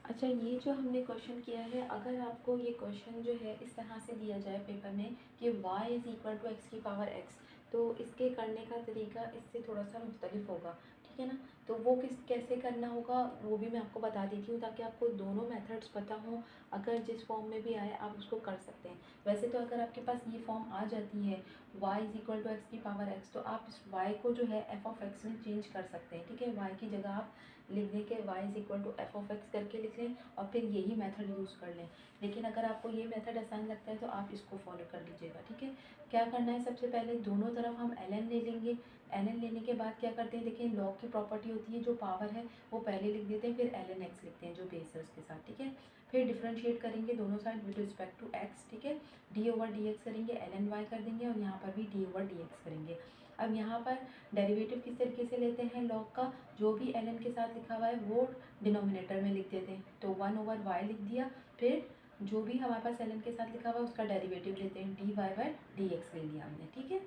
अच्छा, ये जो हमने क्वेश्चन किया है, अगर आपको ये क्वेश्चन जो है इस तरह से दिया जाए पेपर में कि y is equal to x की पावर x, तो इसके करने का तरीका इससे थोड़ा सा मुख्तलिफ होगा, ठीक है ना। तो वो कैसे करना होगा वो भी मैं आपको बता देती हूँ ताकि आपको दोनों मेथड्स पता हों। अगर जिस फॉर्म में भी आए आप उसको कर सकते हैं। वैसे तो अगर आपके पास ये फॉर्म आ जाती है y is equal to x की पावर x, तो आप इस y को जो है f ऑफ x में चेंज कर सकते हैं, ठीक है। y की जगह आप लिख दें कि y is equal to f of x करके लिख लें और फिर यही मेथड यूज़ कर लें। लेकिन अगर आपको ये मेथड आसान लगता है तो आप इसको फॉलो कर लीजिएगा, ठीक है। क्या करना है, सबसे पहले दोनों तरफ हम ln ले लेंगे। ln लेने के बाद क्या करते हैं, देखिए लॉग की प्रॉपर्टी होती है, जो पावर है वो पहले लिख देते हैं, फिर ln x लिखते हैं जो बेस है उसके साथ, ठीक है। फिर डिफ्रेंशिएट करेंगे दोनों side with respect to x, ठीक है। d ओवर डी एक्स करेंगे, ln y कर देंगे और यहाँ पर भी d ओवर डी एक्स करेंगे। अब यहाँ पर डेरिवेटिव किस तरीके से लेते हैं लॉग का, जो भी ln के साथ लिखा हुआ है वो डिनोमिनेटर में लिख देते हैं। तो 1 ओवर y लिख दिया, फिर जो भी हमारे पास ln के साथ लिखा हुआ है उसका डेरिवेटिव लेते हैं, dy बाय dx ले लिया हमने, ठीक है।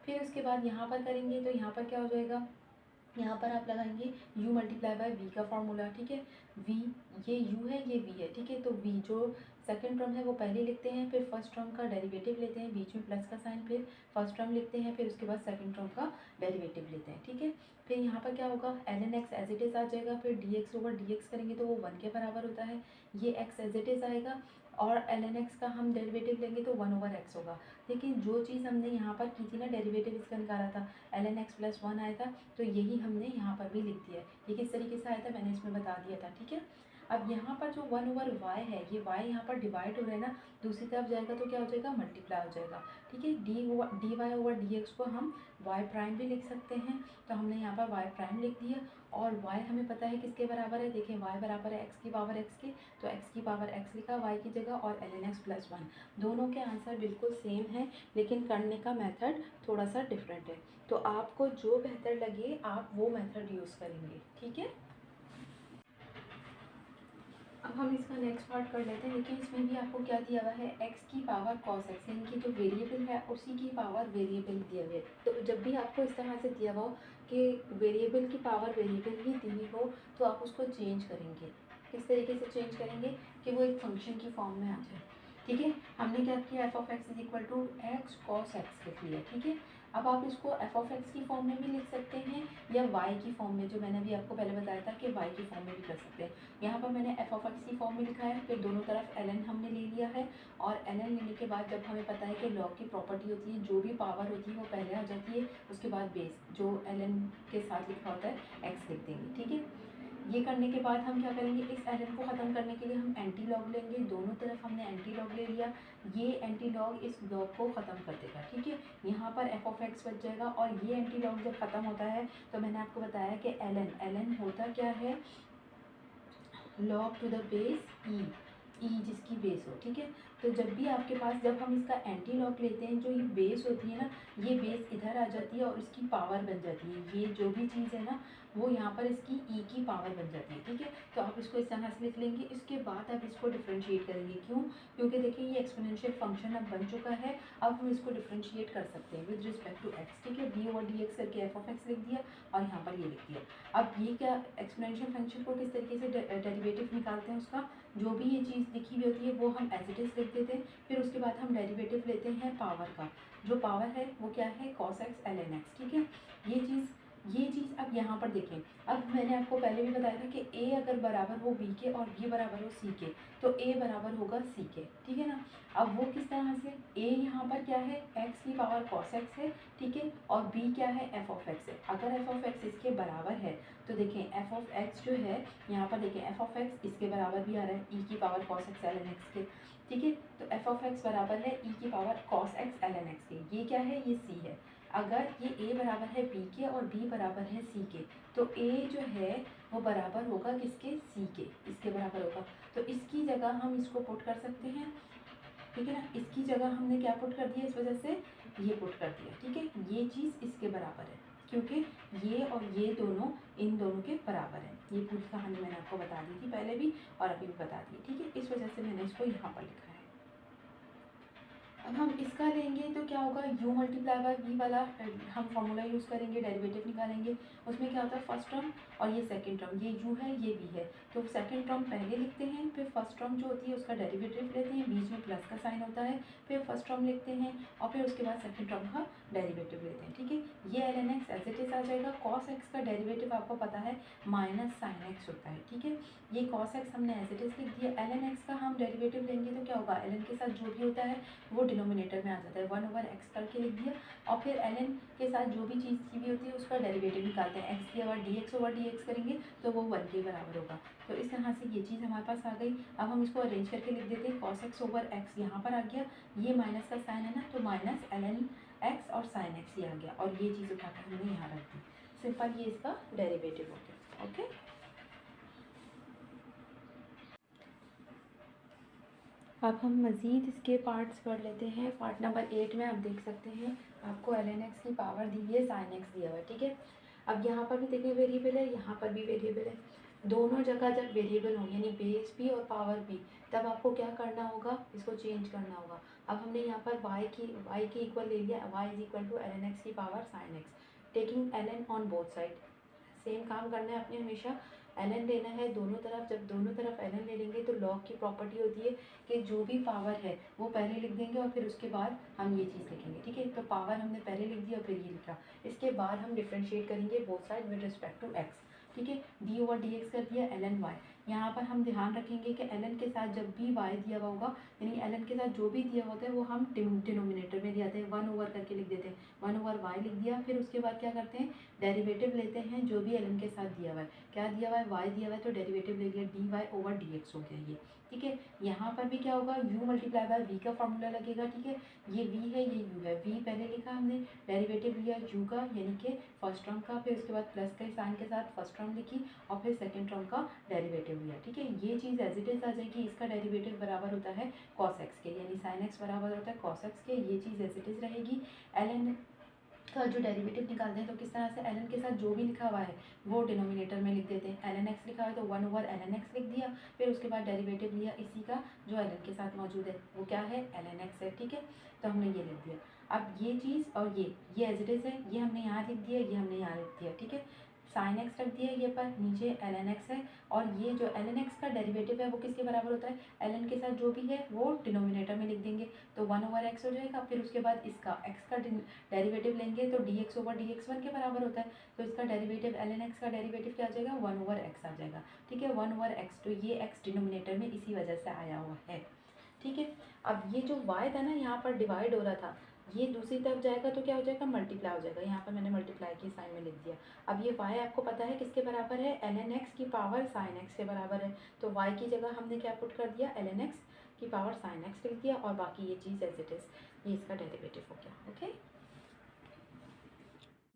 फिर उसके बाद यहाँ पर करेंगे तो यहाँ पर क्या हो जाएगा, यहाँ पर आप लगाएंगे u मल्टीप्लाई बाय v का फॉर्मूला, ठीक है। v ये u है ये v है, ठीक है। तो v जो सेकंड टर्म है वो पहले लिखते हैं, फिर फर्स्ट टर्म का डेरिवेटिव लेते हैं, बीच में प्लस का साइन, फिर फर्स्ट टर्म लिखते हैं, फिर उसके बाद सेकंड टर्म का डेरिवेटिव लेते हैं, ठीक है। फिर यहाँ पर क्या होगा, ln x as it is आ जाएगा, फिर dx ओवर dx करेंगे तो वो 1 के बराबर होता है, ये x एज इट इज़ आएगा और ln x का हम डेरिवेटिव लेंगे तो 1 ओवर x होगा। लेकिन जो चीज़ हमने यहाँ पर की थी ना, डेरिवेटिव इसका निकाला था, ln x प्लस 1 आया था, तो यही हमने यहाँ पर भी लिख दिया है। ये किस तरीके से आया था मैंने इसमें बता दिया था, ठीक है। अब यहाँ पर जो 1 ओवर y है, ये y यहाँ पर डिवाइड हो रहा है ना, दूसरी तरफ जाएगा तो क्या हो जाएगा, मल्टीप्लाई हो जाएगा, ठीक है। dy ओवर dx को हम y प्राइम भी लिख सकते हैं, तो हमने यहाँ पर y प्राइम लिख दिया। और y हमें पता है किसके बराबर है, देखिए y बराबर है x की पावर x के, तो x की पावर x लिखा y की जगह और ln x प्लस 1। दोनों के आंसर बिल्कुल सेम है लेकिन करने का मेथड थोड़ा सा डिफरेंट है। तो आपको जो बेहतर लगे आप वो मेथड यूज़ करेंगे, ठीक है। अब हम इसका नेक्स्ट पार्ट कर लेते हैं। देखिए इसमें भी आपको क्या दिया हुआ है, x की पावर cos x, यानी कि जो वेरिएबल है उसी की पावर वेरिएबल दिया हुआ है। तो जब भी आपको इस तरह से दिया हुआ हो कि वेरिएबल की पावर वेरिएबल ही दी हुई हो तो आप उसको चेंज करेंगे। किस तरीके से चेंज करेंगे कि वो एक फंक्शन की फॉर्म में आ जाए, ठीक है। हमने क्या किया, f of x is equal to x cos x लिख लिया, ठीक है। अब आप इसको एफ ऑफ एक्स की फॉर्म में भी लिख सकते हैं या वाई की फॉर्म में, जो मैंने अभी आपको पहले बताया था कि वाई की फॉर्म में भी कर सकते हैं। यहाँ पर मैंने एफ ऑफ एक्स की फॉर्म में लिखा है, फिर दोनों तरफ ln हमने ले लिया है और ln लेने के बाद जब हमें पता है कि लॉग की प्रॉपर्टी होती है, जो भी पावर होती है वो पहले आ जाती है, उसके बाद बेस जो ln के साथ लिखा होता है x लिख देंगे, ठीक है। ये करने के बाद हम क्या करेंगे, इस ln को ख़त्म करने के लिए हम एंटी लॉग लेंगे, दोनों तरफ हमने एंटी लॉग ले लिया, ये एंटी लॉग इस लॉग को ख़त्म कर देगा, ठीक है। यहाँ पर एफ ऑफ एक्स बच जाएगा और ये एंटी लॉग जब ख़त्म होता है तो मैंने आपको बताया कि ln होता क्या है, लॉग टू द बेस ई जिसकी बेस हो, ठीक है। तो जब भी आपके पास, जब हम इसका एंटी लॉग लेते हैं, जो ये बेस होती है ना, ये बेस इधर आ जाती है और इसकी पावर बन जाती है, ये जो भी चीज़ है ना वो यहाँ पर इसकी ई की पावर बन जाती है, ठीक है। तो आप इसको इस तरह से लिख लेंगे। इसके बाद आप इसको डिफ्रेंशिएट करेंगे, क्यों, क्योंकि देखिए ये एक्सपोनेंशियल फंक्शन अब बन चुका है, अब हम इसको डिफ्रेंशिएट कर सकते हैं विद रिस्पेक्ट टू एक्स, ठीक है। डी ओवर डी एक्स करके एफ ऑफ एक्स लिख दिया और यहाँ पर ये लिख दिया। अब ये क्या, एक्सपोनेंशियल फंक्शन को किस तरीके से डेरिवेटिव निकालते हैं, उसका जो भी ये चीज़ लिखी हुई होती है वो हम एज इट इज़ लिख देते हैं, फिर उसके बाद हम डेरिवेटिव लेते हैं पावर का, जो पावर है वो क्या है cos x ln x, ठीक है। ये चीज़ ये चीज़ अब यहाँ पर देखें, अब मैंने आपको पहले भी बताया था कि ए अगर बराबर हो बी के और बी बराबर हो सी के, तो ए बराबर होगा सी के, ठीक है ना। अब वो किस तरह से, ए यहाँ पर क्या है, एक्स की पावर कॉस एक्स है, ठीक है, और बी क्या है, एफ ऑफ एक्स है। अगर एफ ऑफ एक्स इसके बराबर है तो देखें एफ ऑफ एक्स जो है यहाँ पर देखें, एफ ऑफ एक्स इसके बराबर भी आ रहा है ई की power cos x l n x के, ठीक है। तो एफ ऑफ एक्स बराबर है ई की power cos x l n x के, ये क्या है, ये सी है। अगर ये ए बराबर है बी के और बी बराबर है सी के, तो ए जो है वो बराबर होगा किसके, सी के, इसके बराबर होगा। तो इसकी जगह हम इसको पुट कर सकते हैं, ठीक है ना। इसकी जगह हमने क्या पुट कर दिया, इस वजह से ये पुट कर दिया, ठीक है। ये चीज़ इसके बराबर है क्योंकि ये और ये दोनों इन दोनों के बराबर है। ये पूरी कहानी मैंने आपको बता दी थी पहले भी और अभी भी बता दी, ठीक है। इस वजह से मैंने इसको यहाँ पर लिखा है। अब हम इसका लेंगे तो क्या होगा, u मल्टीप्लाई बाय v वाला हम फॉर्मूला यूज़ करेंगे, डेरिवेटिव निकालेंगे। उसमें क्या होता है, फर्स्ट टर्म और ये सेकंड टर्म, ये u है ये v है, तो सेकंड टर्म पहले लिखते हैं, फिर फर्स्ट टर्म जो होती है उसका डेरिवेटिव लेते हैं, बीच में प्लस का साइन होता है, फिर फर्स्ट टर्म लिखते हैं और फिर उसके बाद सेकंड टर्म का डेरिवेटिव लेते हैं, ठीक है। ये ln x as it is आ जाएगा। कॉस एक्स का डेरिवेटिव आपको पता है माइनस साइन एक्स होता है, ठीक है। ये कॉस एक्स हमने एज इट इज़ लिख दिया। ln x का हम डेरिवेटिव लेंगे तो क्या होगा, ln के साथ जो भी होता है वो डिनोमिनेटर में आ जाता है, 1/x करके लिख दिया। और फिर ln के साथ जो भी चीज़ की भी होती है उसका डेरिवेटिव निकालते हैं, x की अगर dx/dx करेंगे तो वो 1 के बराबर होगा। तो इस तरह से ये चीज़ हमारे पास आ गई। अब हम इसको अरेंज करके लिख देते हैं, cos x/x यहाँ पर आ गया, ये माइनस का साइन है ना, तो माइनस ln x और साइन x ये आ गया, और ये चीज़ उठाकर हमने यहाँ रख दी। सिंपल ये इसका डेरिवेटिव हो गया, ओके। अब हम मज़ीद इसके पार्ट्स कर लेते हैं। पार्ट नंबर 8 में आप देख सकते हैं आपको ln x की पावर दी हुई है, साइन x दिया हुआ है, ठीक है। अब यहाँ पर भी देखिए वेरिएबल है, यहाँ पर भी वेरिएबल है। दोनों जगह जब वेरिएबल हो यानी बेस भी और पावर भी, तब आपको क्या करना होगा, इसको चेंज करना होगा। अब हमने यहाँ पर y की इक्वल ले लिया, y is equal to ln x की power sine x, taking ln on both side. Same काम करना है आपने हमेशा, ln लेना है दोनों तरफ। जब दोनों तरफ ln ले लेंगे तो लॉग की प्रॉपर्टी होती है कि जो भी पावर है वो पहले लिख देंगे और फिर उसके बाद हम ये चीज़ लिखेंगे, ठीक है। तो पावर हमने पहले लिख दिया और फिर ये लिखा, इसके बाद हम डिफ्रेंशिएट करेंगे both side with respect to x, ठीक है। d/dx कर दिया ln y। यहाँ पर हम ध्यान रखेंगे कि ln के साथ जब भी y दिया हुआ होगा, यानी ln के साथ जो भी दिया होता है वो हम डिनोमिनेटर में दिया जाते हैं, 1 करके लिख देते हैं, 1/y लिख दिया। फिर उसके बाद क्या करते हैं, डेरिवेटिव लेते हैं जो भी ln के साथ दिया हुआ है। क्या दिया हुआ है, y दिया हुआ है, तो डेरिवेटिव ले लिया, dy/dx हो गया ये, ठीक है। यहाँ पर भी क्या होगा, u मल्टीप्लाई बाय v का फॉर्मूला लगेगा, ठीक है। ये v है ये u है, v पहले लिखा हमने, डेरिवेटिव लिया u का यानी कि फर्स्ट टर्म का, फिर उसके बाद प्लस के साइन के साथ फर्स्ट टर्म लिखी और फिर सेकंड टर्म का डेरिवेटिव लिया, ठीक है। ये चीज़ एज इट इज़ आ जाएगी। इसका डेरिवेटिव बराबर होता है cos x के, यानी sin x बराबर होता है cos x के, ये चीज़ एज इट इज़ रहेगी। ln का जो डेरिवेटिव निकालते हैं तो किस तरह से, ln के साथ जो भी लिखा हुआ है वो डिनोमिनेटर में लिख देते हैं। ln x लिखा है तो 1/ln x लिख दिया, फिर उसके बाद डेरिवेटिव लिया इसी का जो ln के साथ मौजूद है, वो क्या है, ln x है, ठीक है। तो हमने ये लिख दिया। अब ये चीज़ और ये एज इट इज़ है, ये हमने यहाँ लिख दिया, ये हमने यहाँ लिख दिया, ठीक है। साइन एक्स रख दिया ये पर, नीचे ln x है, और ये जो ln x का डेरिवेटिव है वो किसके बराबर होता है, ln के साथ जो भी है वो डिनोमिनेटर में लिख देंगे, तो 1/x हो जाएगा। फिर उसके बाद इसका x का डेरिवेटिव लेंगे तो dx/dx 1 के बराबर होता है, तो इसका डेरिवेटिव ln x का डेरिवेटिव क्या आ जाएगा, 1/x आ जाएगा, ठीक है, 1/x। तो ये x डिनोमिनेटर में इसी वजह से आया हुआ है, ठीक है। अब ये जो y था ना यहाँ पर डिवाइड हो रहा था, ये दूसरी तरफ जाएगा तो क्या हो जाएगा, मल्टीप्लाई हो जाएगा। यहाँ पर मैंने मल्टीप्लाई की साइन में लिख दिया। अब ये y आपको पता है किसके बराबर है, ln x की पावर साइन x के बराबर है, तो y की जगह हमने क्या पुट कर दिया, ln x की पावर साइन x लिख दिया, और बाकी ये चीज़ एज इट इज़, ये इसका डेरिवेटिव हो गया, ओके।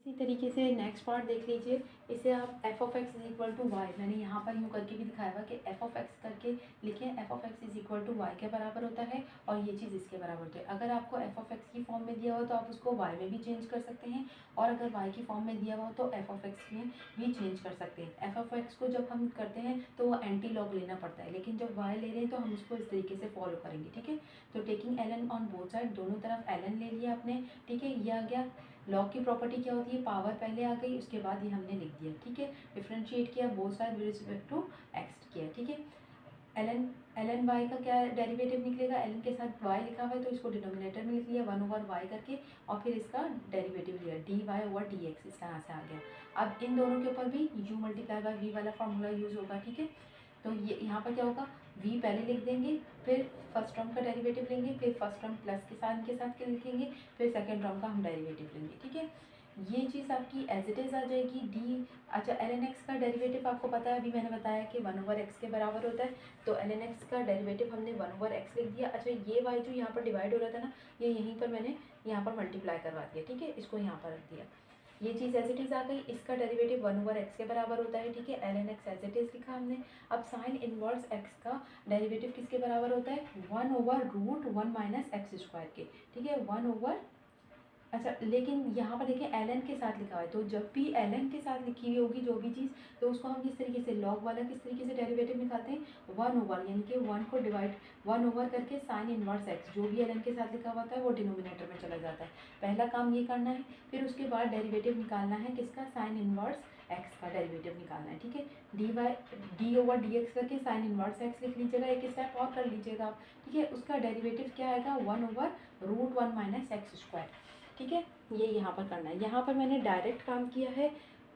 इसी तरीके से नेक्स्ट पार्ट देख लीजिए, इसे आप f of x is equal to y, मैंने यहाँ पर यूँ करके भी दिखाया हुआ कि एफ ऑफ एक्स करके लिखें, f of x is equal to y के बराबर होता है और ये चीज़ इसके बराबर होती है। अगर आपको एफ ऑफ एक्स की फॉर्म में दिया हुआ तो आप उसको वाई में भी चेंज कर सकते हैं, और अगर वाई की फॉर्म में दिया हुआ हो तो एफ ऑफ एक्स में भी चेंज कर सकते हैं। एफ ऑफ एक्स को जब हम करते हैं तो वो एंटी लॉग लेना पड़ता है, लेकिन जब वाई ले रहे हैं तो हम उसको इस तरीके से फॉलो करेंगे, ठीक है। तो taking L on both side, दोनों तरफ एल ले लिया आपने, ठीक है। ये आ गया, लॉग की प्रॉपर्टी क्या होती है, पावर पहले आ गई उसके बाद ये हमने लिख दिया, ठीक है। डिफ्रेंशिएट किया both side with respect to x किया, ठीक है। एल एन वाई का क्या डेरिवेटिव निकलेगा, एल एन के साथ वाई लिखा हुआ है तो इसको डिनोमिनेटर में लिख लिया 1/y करके, और फिर इसका डेरिवेटिव लिया dy/dx, इस तरह से आ गया। अब इन दोनों के ऊपर भी u मल्टीप्लाई बाय v वाला फार्मूला यूज़ होगा, ठीक है। तो ये यहाँ पर क्या होगा, v पहले लिख देंगे, फिर फर्स्ट टर्म का डेरिवेटिव लेंगे, फिर फर्स्ट टर्म प्लस के साथ के लिखेंगे, फिर सेकेंड टर्म का हम डेरिवेटिव लेंगे, ठीक है। ये चीज़ आपकी एज इट इज़ आ जाएगी डी। अच्छा, एल एन एक्स का डेरिवेटिव आपको पता है, अभी मैंने बताया कि 1/x के बराबर होता है, तो एल एन एक्स का डेरिवेटिव हमने 1/x लिख दिया। अच्छा, ये y जो यहाँ पर डिवाइड हो रहा था ना, ये यहीं पर मैंने यहाँ पर मल्टीप्लाई करवा दिया, ठीक है, इसको यहाँ पर रख दिया। ये चीज़ एज इट इज़ आ गई, इसका डेरिवेटिव 1/x के बराबर होता है, ठीक है, l n x as it is लिखा हमने। अब साइन इनवर्स x का डेरिवेटिव किसके बराबर होता है, 1/√1 - x² के, ठीक है, 1/। अच्छा, लेकिन यहाँ पर देखिए एल एन के साथ लिखा है, तो जब भी एल एन के साथ लिखी हुई होगी जो भी चीज़, तो उसको हम किस तरीके से, लॉग वाला किस तरीके से डेरिवेटिव निकालते हैं, 1/, यानी कि 1 को डिवाइड 1/, करके साइन इनवर्स x, जो भी एल एन के साथ लिखा हुआ था वो डिनोमिनेटर में चला जाता है। पहला काम ये करना है, फिर उसके बाद डेरिवेटिव निकालना है किसका, साइन इनवर्स x का डेरिवेटिव निकालना है, ठीक है। d/dx करके साइन इनवर्स x लिख लीजिएगा, एक स्टेप और कर लीजिएगा आप, ठीक है। उसका डेरिवेटिव क्या आएगा, 1/√1 - x², ठीक है। ये यहाँ पर करना है, यहाँ पर मैंने डायरेक्ट काम किया है,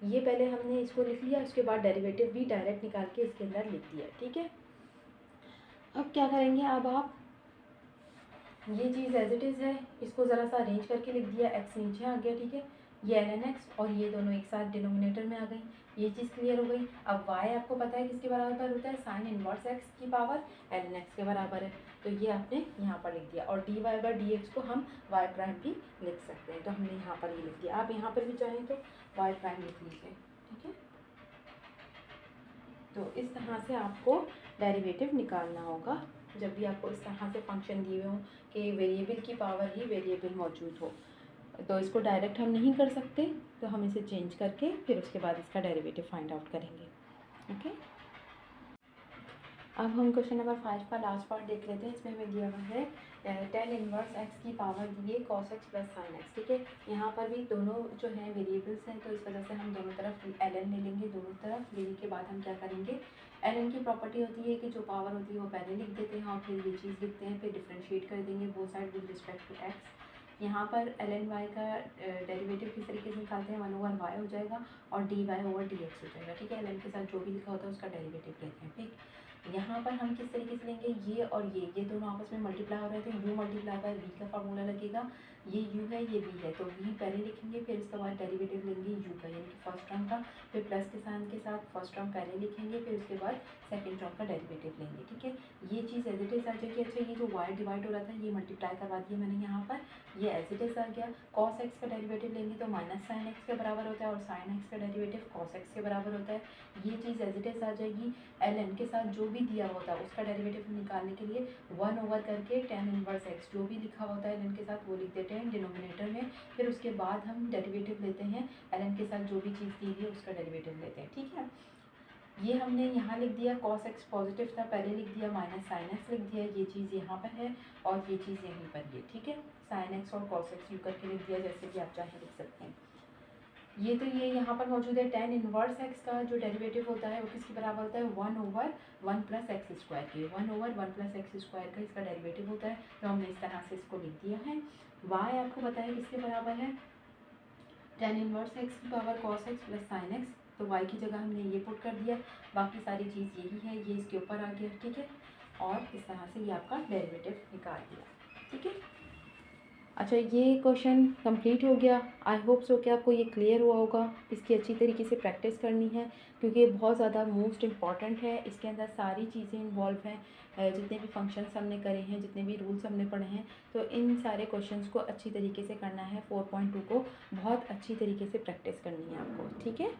ये पहले हमने इसको लिख लिया, उसके बाद डेरिवेटिव भी डायरेक्ट निकाल के इसके अंदर लिख दिया, ठीक है। अब क्या करेंगे, अब आप ये चीज़ एज इट इज़ है, इसको ज़रा सा अरेंज करके लिख दिया, x नीचे आ गया, ठीक है, ये एल एन एक्स और ये दोनों एक साथ डिनोमिनेटर में आ गई, ये चीज़ क्लियर हो गई। अब y आपको पता है किसके बराबर होता है, साइन इनवर्स x की पावर एल एन एक्स के बराबर है, तो ये आपने यहाँ पर लिख दिया, और dy/dx को हम y प्राइम भी लिख सकते हैं, तो हमने यहाँ पर ये लिख दिया। आप यहाँ पर भी चाहें तो y प्राइम लिख लीजिए, ठीक है। तो इस तरह से आपको डेरिवेटिव निकालना होगा जब भी आपको इस तरह से फंक्शन दिए हों कि वेरिएबल की पावर ही वेरिएबल मौजूद हो। तो इसको डायरेक्ट हम नहीं कर सकते, तो हम इसे चेंज करके फिर उसके बाद इसका डेरिवेटिव फाइंड आउट करेंगे, ओके। अब हम क्वेश्चन नंबर 5 का लास्ट पार्ट देख लेते हैं। इसमें हमें दिया हुआ है tan इनवर्स x की पावर दी है cos x plus sign x, ठीक है। यहाँ पर भी दोनों जो हैं वेरिएबल्स हैं, तो इस वजह से हम दोनों तरफ ln ले लेंगे, दोनों तरफ लेने के बाद हम क्या करेंगे, ln की प्रॉपर्टी होती है कि जो पावर होती है वो पहले लिख देते हैं और फिर ये चीज़ लिखते हैं, फिर डिफ्रेंशिएट कर देंगे both side with respect to x। यहाँ पर ln y का डेरिवेटिव किस तरीके से निकालते हैं, 1/y हो जाएगा और dy/dx हो जाएगा, ठीक है। ln के साथ जो भी लिखा होता है उसका डेरिवेटिव लेते हैं, ठीक। यहाँ पर हम किस तरीके से लेंगे, ये और ये दोनों आपस में मल्टीप्लाई हो रहे थे, u मल्टीप्लाई बाय v का फार्मूला लगेगा, ये u है ये v है, तो v पहले लिखेंगे, फिर इसके बाद डेरिवेटिव लेंगे u का, यानी कि फर्स्ट टर्म का, फिर प्लस के साइन के साथ फर्स्ट टर्म पहले लिखेंगे, फिर उसके बाद सेकंड टर्म का डेरिवेटिव लेंगे, ठीक है। ये चीज़ एज इट इज़ आ जाएगी। अच्छा, ये जो y डिवाइड हो रहा था ये मल्टीप्लाई करवा दिया मैंने यहाँ पर, ये एज इट इज़ आ गया। cos x का डेरिवेटिव लेंगे तो माइनस साइन x के बराबर होता है, और साइन x का डेरिवेटिव cos x के बराबर होता है, ये चीज़ एज इट इज़ आ जाएगी। ln के साथ जो भी दिया होता है उसका डेरिवेटिव निकालने के लिए 1/, करके tan इनवर्स x जो भी लिखा होता है ln के साथ वो लिख देते हैं डिनोमिनेटर में, फिर उसके बाद हम डेरिवेटिव लेते हैं, ln के साथ जो भी चीज़ दी हुई है उसका डेरिवेटिव लेते हैं, ठीक है। ये हमने यहाँ लिख दिया, cos x पॉजिटिव था पहले लिख दिया, माइनस साइन x लिख दिया, ये चीज़ यहाँ पर है और ये चीज़ यहीं पर ये, ठीक है। साइन x और cos x यू करके लिख दिया, जैसे भी आप चाहे लिख सकते हैं। ये तो ये यहाँ पर मौजूद है, tan इनवर्स x का जो डेरिवेटिव होता है वो किसके बराबर होता है, 1/1 + x² के, 1/1 + x² का इसका डेरिवेटिव होता है, तो हमने इस तरह से इसको लिख दिया है। y आपको पता है किसके बराबर है, tan इनवर्स x की power cos x plus sign x, तो y की जगह हमने ये पुट कर दिया, बाकी सारी चीज़ यही है, ये इसके ऊपर आ गया, ठीक है। और इस तरह से ये आपका डेरिवेटिव निकाल दिया, ठीक है। अच्छा, ये क्वेश्चन कंप्लीट हो गया। आई होप सो कि आपको ये क्लियर हुआ होगा। इसकी अच्छी तरीके से प्रैक्टिस करनी है क्योंकि ये बहुत ज़्यादा मोस्ट इम्पॉर्टेंट है, इसके अंदर सारी चीज़ें इन्वॉल्व हैं, जितने भी फंक्शंस हमने करे हैं, जितने भी रूल्स हमने पढ़े हैं, तो इन सारे क्वेश्चंस को अच्छी तरीके से करना है। 4.2 को बहुत अच्छी तरीके से प्रैक्टिस करनी है आपको, ठीक है।